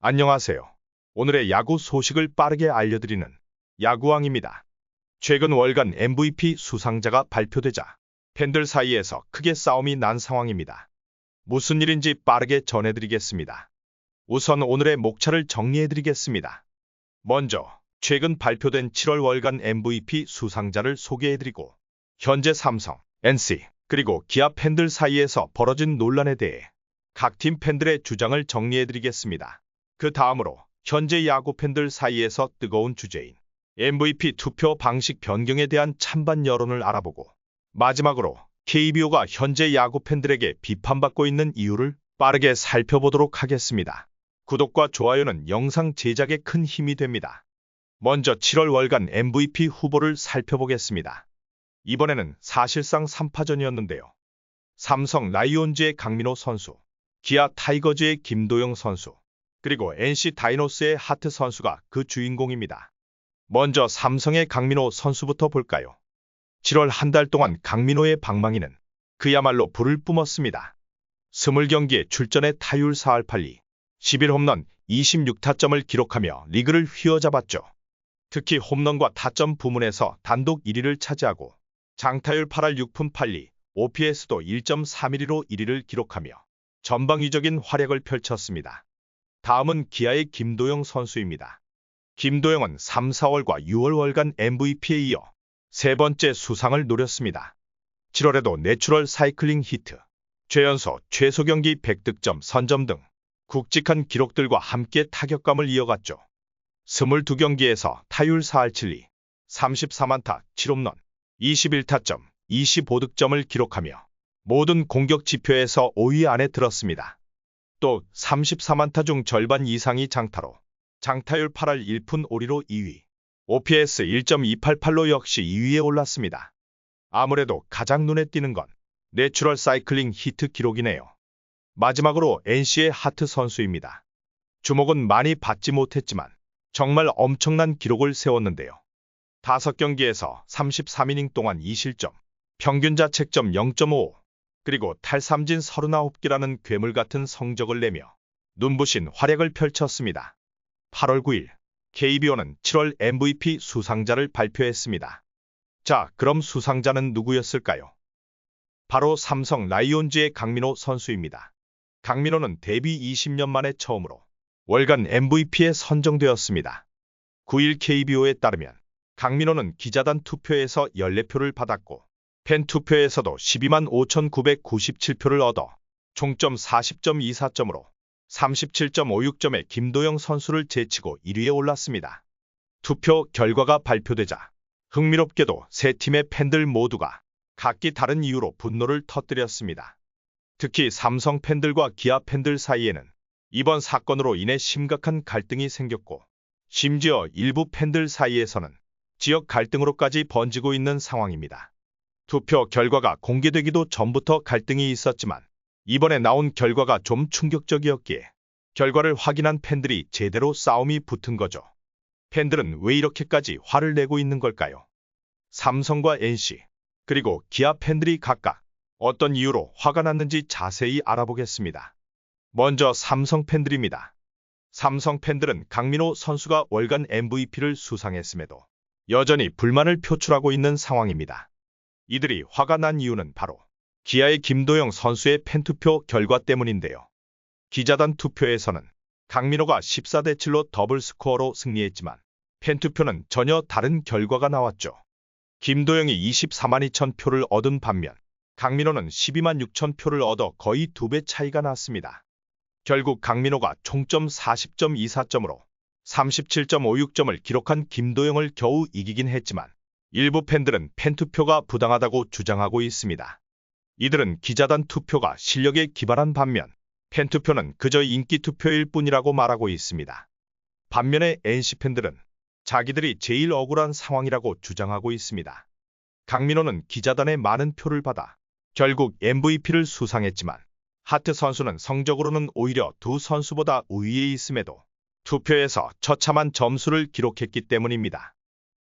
안녕하세요. 오늘의 야구 소식을 빠르게 알려드리는 야구왕입니다. 최근 월간 MVP 수상자가 발표되자 팬들 사이에서 크게 싸움이 난 상황입니다. 무슨 일인지 빠르게 전해드리겠습니다. 우선 오늘의 목차를 정리해드리겠습니다. 먼저 최근 발표된 7월 월간 MVP 수상자를 소개해드리고 현재 삼성, NC, 그리고 기아 팬들 사이에서 벌어진 논란에 대해 각 팀 팬들의 주장을 정리해드리겠습니다. 그 다음으로 현재 야구 팬들 사이에서 뜨거운 주제인 MVP 투표 방식 변경에 대한 찬반 여론을 알아보고 마지막으로 KBO가 현재 야구 팬들에게 비판받고 있는 이유를 빠르게 살펴보도록 하겠습니다. 구독과 좋아요는 영상 제작에 큰 힘이 됩니다. 먼저 7월 월간 MVP 후보를 살펴보겠습니다. 이번에는 사실상 3파전이었는데요. 삼성 라이온즈의 강민호 선수, 기아 타이거즈의 김도영 선수, 그리고 NC 다이노스의 하트 선수가 그 주인공입니다. 먼저 삼성의 강민호 선수부터 볼까요? 7월 한 달 동안 강민호의 방망이는 그야말로 불을 뿜었습니다. 20경기에 출전해 타율 4할 8리, 11홈런, 26타점을 기록하며 리그를 휘어잡았죠. 특히 홈런과 타점 부문에서 단독 1위를 차지하고 장타율 8할 6푼 8리, OPS도 1.31로 1위를 기록하며 전방위적인 활약을 펼쳤습니다. 다음은 기아의 김도영 선수입니다. 김도영은 3, 4월과 6월 월간 MVP에 이어 세 번째 수상을 노렸습니다. 7월에도 내추럴 사이클링 히트, 최연소 최소 경기 100득점 선점 등 굵직한 기록들과 함께 타격감을 이어갔죠. 22경기에서 타율 4할 7리, 34안타 7홈런, 21타점, 25득점을 기록하며 모든 공격 지표에서 5위 안에 들었습니다. 또 34안타 중 절반 이상이 장타로 장타율 8할 1푼 5리로 2위, OPS 1.288로 역시 2위에 올랐습니다. 아무래도 가장 눈에 띄는 건 내추럴 사이클링 히트 기록이네요. 마지막으로 NC의 하트 선수입니다. 주목은 많이 받지 못했지만 정말 엄청난 기록을 세웠는데요. 5경기에서 33이닝 동안 2실점, 평균 자책점 0.55, 그리고 탈삼진 39개라는 괴물 같은 성적을 내며 눈부신 활약을 펼쳤습니다. 8월 9일 KBO는 7월 MVP 수상자를 발표했습니다. 자, 그럼 수상자는 누구였을까요? 바로 삼성 라이온즈의 강민호 선수입니다. 강민호는 데뷔 20년 만에 처음으로 월간 MVP에 선정되었습니다. 9일 KBO에 따르면 강민호는 기자단 투표에서 14표를 받았고 팬 투표에서도 12만 5,997표를 얻어 총점 40.24점으로 37.56점의 김도영 선수를 제치고 1위에 올랐습니다. 투표 결과가 발표되자 흥미롭게도 세 팀의 팬들 모두가 각기 다른 이유로 분노를 터뜨렸습니다. 특히 삼성 팬들과 기아 팬들 사이에는 이번 사건으로 인해 심각한 갈등이 생겼고 심지어 일부 팬들 사이에서는 지역 갈등으로까지 번지고 있는 상황입니다. 투표 결과가 공개되기도 전부터 갈등이 있었지만 이번에 나온 결과가 좀 충격적이었기에 결과를 확인한 팬들이 제대로 싸움이 붙은 거죠. 팬들은 왜 이렇게까지 화를 내고 있는 걸까요? 삼성과 NC, 그리고 기아 팬들이 각각 어떤 이유로 화가 났는지 자세히 알아보겠습니다. 먼저 삼성 팬들입니다. 삼성 팬들은 강민호 선수가 월간 MVP를 수상했음에도 여전히 불만을 표출하고 있는 상황입니다. 이들이 화가 난 이유는 바로 기아의 김도영 선수의 팬투표 결과 때문인데요. 기자단 투표에서는 강민호가 14대 7로 더블 스코어로 승리했지만 팬투표는 전혀 다른 결과가 나왔죠. 김도영이 24만 2천 표를 얻은 반면 강민호는 12만 6천 표를 얻어 거의 2배 차이가 났습니다. 결국 강민호가 총점 40.24점으로 37.56점을 기록한 김도영을 겨우 이기긴 했지만 일부 팬들은 팬투표가 부당하다고 주장하고 있습니다. 이들은 기자단 투표가 실력에 기반한 반면 팬투표는 그저 인기 투표일 뿐이라고 말하고 있습니다. 반면에 NC 팬들은 자기들이 제일 억울한 상황이라고 주장하고 있습니다. 강민호는 기자단의 많은 표를 받아 결국 MVP를 수상했지만 하트 선수는 성적으로는 오히려 두 선수보다 우위에 있음에도 투표에서 처참한 점수를 기록했기 때문입니다.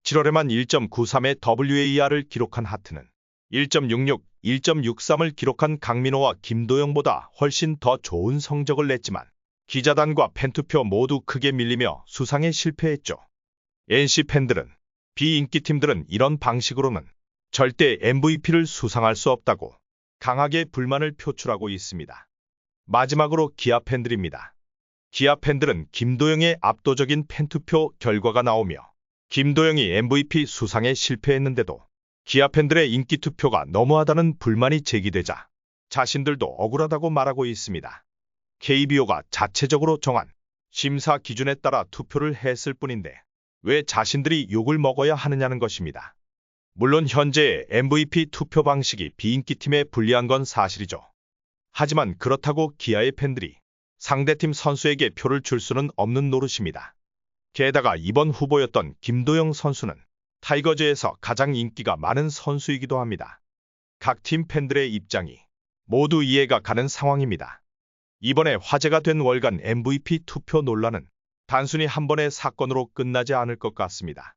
7월에만 1.93의 WAR을 기록한 하트는 1.66, 1.63을 기록한 강민호와 김도영보다 훨씬 더 좋은 성적을 냈지만 기자단과 팬투표 모두 크게 밀리며 수상에 실패했죠. NC 팬들은, 비인기팀들은 이런 방식으로는 절대 MVP를 수상할 수 없다고 강하게 불만을 표출하고 있습니다. 마지막으로 기아 팬들입니다. 기아 팬들은 김도영의 압도적인 팬투표 결과가 나오며 김도영이 MVP 수상에 실패했는데도 기아 팬들의 인기 투표가 너무하다는 불만이 제기되자 자신들도 억울하다고 말하고 있습니다. KBO가 자체적으로 정한 심사 기준에 따라 투표를 했을 뿐인데 왜 자신들이 욕을 먹어야 하느냐는 것입니다. 물론 현재의 MVP 투표 방식이 비인기팀에 불리한 건 사실이죠. 하지만 그렇다고 기아의 팬들이 상대팀 선수에게 표를 줄 수는 없는 노릇입니다. 게다가 이번 후보였던 김도영 선수는 타이거즈에서 가장 인기가 많은 선수이기도 합니다. 각 팀 팬들의 입장이 모두 이해가 가는 상황입니다. 이번에 화제가 된 월간 MVP 투표 논란은 단순히 한 번의 사건으로 끝나지 않을 것 같습니다.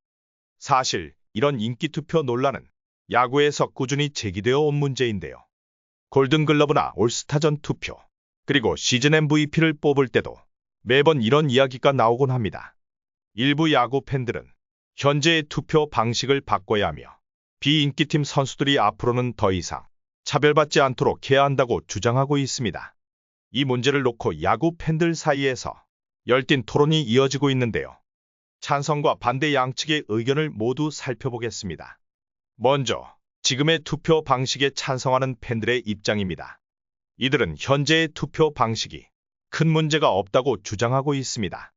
사실 이런 인기 투표 논란은 야구에서 꾸준히 제기되어 온 문제인데요. 골든글러브나 올스타전 투표, 그리고 시즌 MVP를 뽑을 때도 매번 이런 이야기가 나오곤 합니다. 일부 야구 팬들은 현재의 투표 방식을 바꿔야 하며 비인기팀 선수들이 앞으로는 더 이상 차별받지 않도록 해야 한다고 주장하고 있습니다. 이 문제를 놓고 야구 팬들 사이에서 열띤 토론이 이어지고 있는데요. 찬성과 반대 양측의 의견을 모두 살펴보겠습니다. 먼저 지금의 투표 방식에 찬성하는 팬들의 입장입니다. 이들은 현재의 투표 방식이 큰 문제가 없다고 주장하고 있습니다.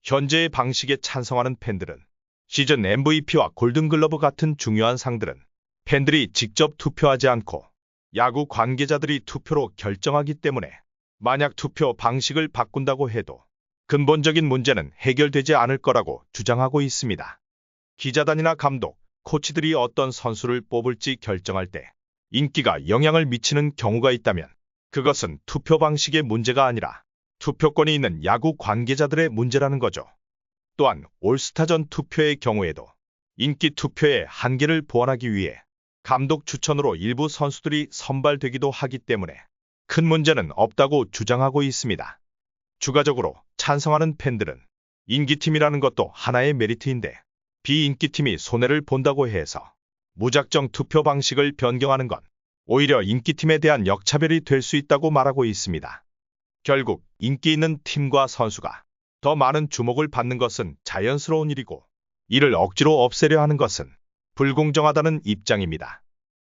현재의 방식에 찬성하는 팬들은 시즌 MVP와 골든글러브 같은 중요한 상들은 팬들이 직접 투표하지 않고 야구 관계자들이 투표로 결정하기 때문에 만약 투표 방식을 바꾼다고 해도 근본적인 문제는 해결되지 않을 거라고 주장하고 있습니다. 기자단이나 감독, 코치들이 어떤 선수를 뽑을지 결정할 때 인기가 영향을 미치는 경우가 있다면 그것은 투표 방식의 문제가 아니라 투표권이 있는 야구 관계자들의 문제라는 거죠. 또한 올스타전 투표의 경우에도 인기 투표의 한계를 보완하기 위해 감독 추천으로 일부 선수들이 선발되기도 하기 때문에 큰 문제는 없다고 주장하고 있습니다. 추가적으로 찬성하는 팬들은 인기팀이라는 것도 하나의 메리트인데 비인기팀이 손해를 본다고 해서 무작정 투표 방식을 변경하는 건 오히려 인기팀에 대한 역차별이 될 수 있다고 말하고 있습니다. 결국 인기 있는 팀과 선수가 더 많은 주목을 받는 것은 자연스러운 일이고 이를 억지로 없애려 하는 것은 불공정하다는 입장입니다.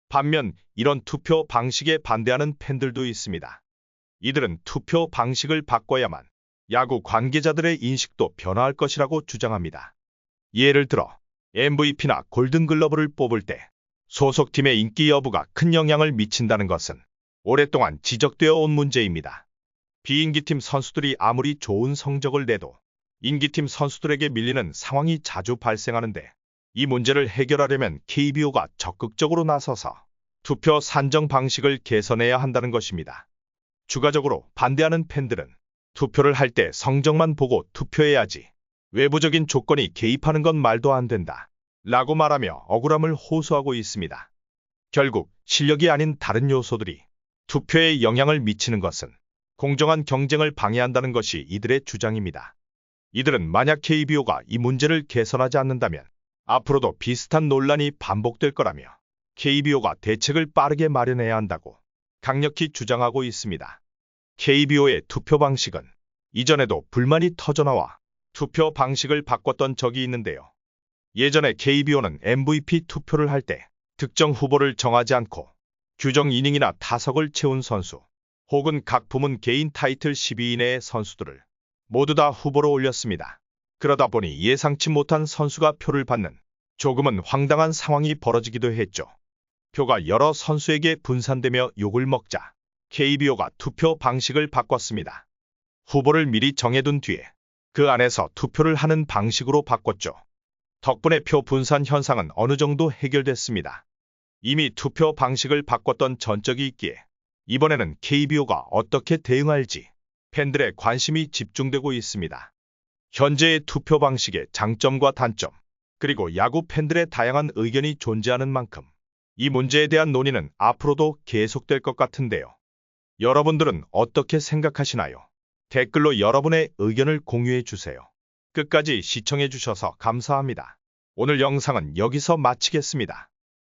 반면 이런 투표 방식에 반대하는 팬들도 있습니다. 이들은 투표 방식을 바꿔야만 야구 관계자들의 인식도 변화할 것이라고 주장합니다. 예를 들어 MVP나 골든글러브를 뽑을 때 소속팀의 인기 여부가 큰 영향을 미친다는 것은 오랫동안 지적되어 온 문제입니다. 비인기팀 선수들이 아무리 좋은 성적을 내도 인기팀 선수들에게 밀리는 상황이 자주 발생하는데 이 문제를 해결하려면 KBO가 적극적으로 나서서 투표 산정 방식을 개선해야 한다는 것입니다. 추가적으로 반대하는 팬들은 투표를 할 때 성적만 보고 투표해야지 외부적인 조건이 개입하는 건 말도 안 된다 라고 말하며 억울함을 호소하고 있습니다. 결국 실력이 아닌 다른 요소들이 투표에 영향을 미치는 것은 공정한 경쟁을 방해한다는 것이 이들의 주장입니다. 이들은 만약 KBO가 이 문제를 개선하지 않는다면 앞으로도 비슷한 논란이 반복될 거라며 KBO가 대책을 빠르게 마련해야 한다고 강력히 주장하고 있습니다. KBO의 투표 방식은 이전에도 불만이 터져나와 투표 방식을 바꿨던 적이 있는데요. 예전에 KBO는 MVP 투표를 할 때 특정 후보를 정하지 않고 규정 이닝이나 타석을 채운 선수 혹은 각 부문 개인 타이틀 10위 이내의 선수들을 모두 다 후보로 올렸습니다. 그러다 보니 예상치 못한 선수가 표를 받는 조금은 황당한 상황이 벌어지기도 했죠. 표가 여러 선수에게 분산되며 욕을 먹자 KBO가 투표 방식을 바꿨습니다. 후보를 미리 정해둔 뒤에 그 안에서 투표를 하는 방식으로 바꿨죠. 덕분에 표 분산 현상은 어느 정도 해결됐습니다. 이미 투표 방식을 바꿨던 전적이 있기에 이번에는 KBO가 어떻게 대응할지 팬들의 관심이 집중되고 있습니다. 현재의 투표 방식의 장점과 단점, 그리고 야구 팬들의 다양한 의견이 존재하는 만큼 이 문제에 대한 논의는 앞으로도 계속될 것 같은데요. 여러분들은 어떻게 생각하시나요? 댓글로 여러분의 의견을 공유해 주세요. 끝까지 시청해 주셔서 감사합니다. 오늘 영상은 여기서 마치겠습니다.